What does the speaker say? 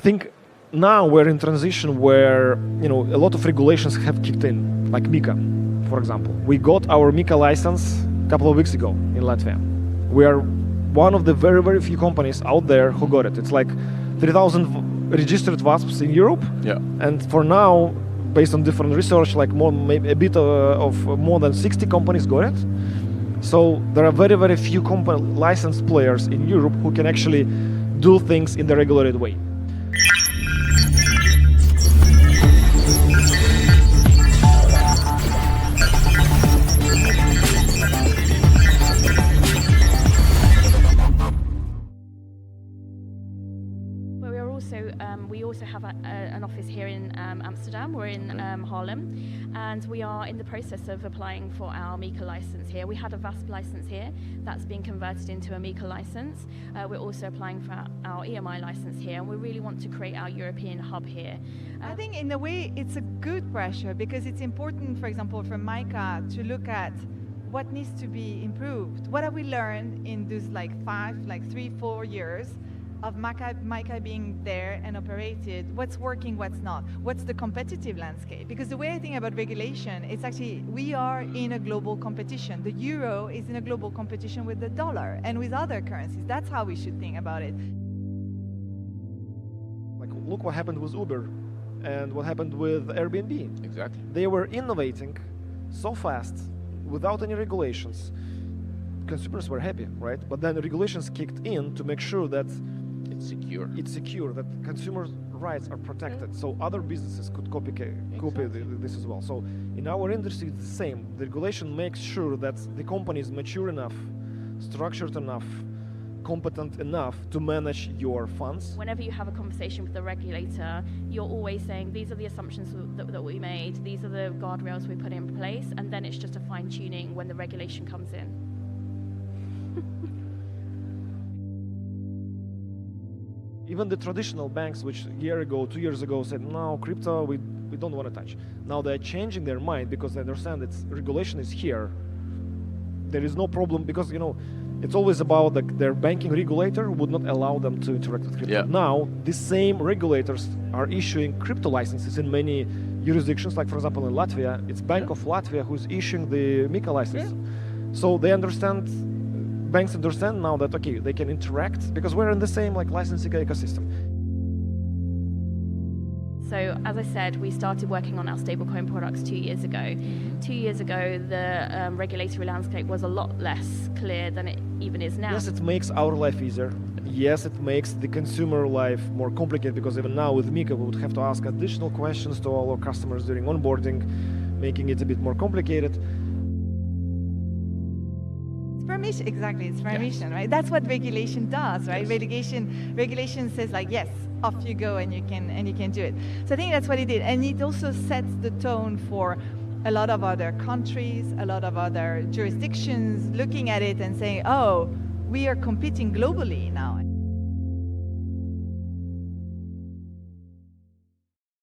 think now we're in transition where a lot of regulations have kicked in, like MiCA, for example. We got our MiCA license a couple of weeks ago in Latvia. We are one of the very, very few companies out there who got it. It's like 3,000 registered WASPs in Europe. Yeah. And for now, based on different research, like maybe a bit of more than 60 companies got it. So there are very, very few licensed players in Europe who can actually do things in the regulated way. We also have an office here in Amsterdam. We're in Haarlem, and we are in the process of applying for our MiCA license here. We had a VASP license here that's been converted into a MiCA license. We're also applying for our EMI license here, and we really want to create our European hub here. I think in a way it's a good pressure, because it's important, for example, for MiCA to look at what needs to be improved. What have we learned in those 3-4 years of MiCA being there and operated? What's working, what's not? What's the competitive landscape? Because the way I think about regulation, it's actually, we are in a global competition. The euro is in a global competition with the dollar and with other currencies. That's how we should think about it. Like, look what happened with Uber and what happened with Airbnb. Exactly. They were innovating so fast without any regulations. Consumers were happy, right? But then the regulations kicked in to make sure that it's secure, that consumers' rights are protected, so other businesses could copy this as well. So in our industry, it's the same. The regulation makes sure that the company is mature enough, structured enough, competent enough to manage your funds. Whenever you have a conversation with the regulator, you're always saying, these are the assumptions that we made, these are the guardrails we put in place, and then it's just a fine-tuning when the regulation comes in. Even the traditional banks, which a year ago, 2 years ago, said, no, crypto, we don't want to touch. Now they're changing their mind because they understand that regulation is here. There is no problem, because it's always about their banking regulator would not allow them to interact with crypto. Yeah. Now, the same regulators are issuing crypto licenses in many jurisdictions, like for example in Latvia, it's Bank of Latvia who's issuing the MiCA license. Yeah. So they understand, banks understand now that, okay, they can interact because we're in the same licensing ecosystem. So as I said, we started working on our stablecoin products 2 years ago. 2 years ago, the regulatory landscape was a lot less clear than it even is now. Yes, it makes our life easier. Yes, it makes the consumer life more complicated, because even now with MiCA, we would have to ask additional questions to all our customers during onboarding, making it a bit more complicated. Permission, exactly, it's permission, right? That's what regulation does, right? Yes. Regulation says yes, off you go, and you can do it. So I think that's what it did, and it also sets the tone for a lot of other countries, a lot of other jurisdictions looking at it and saying, oh, we are competing globally now.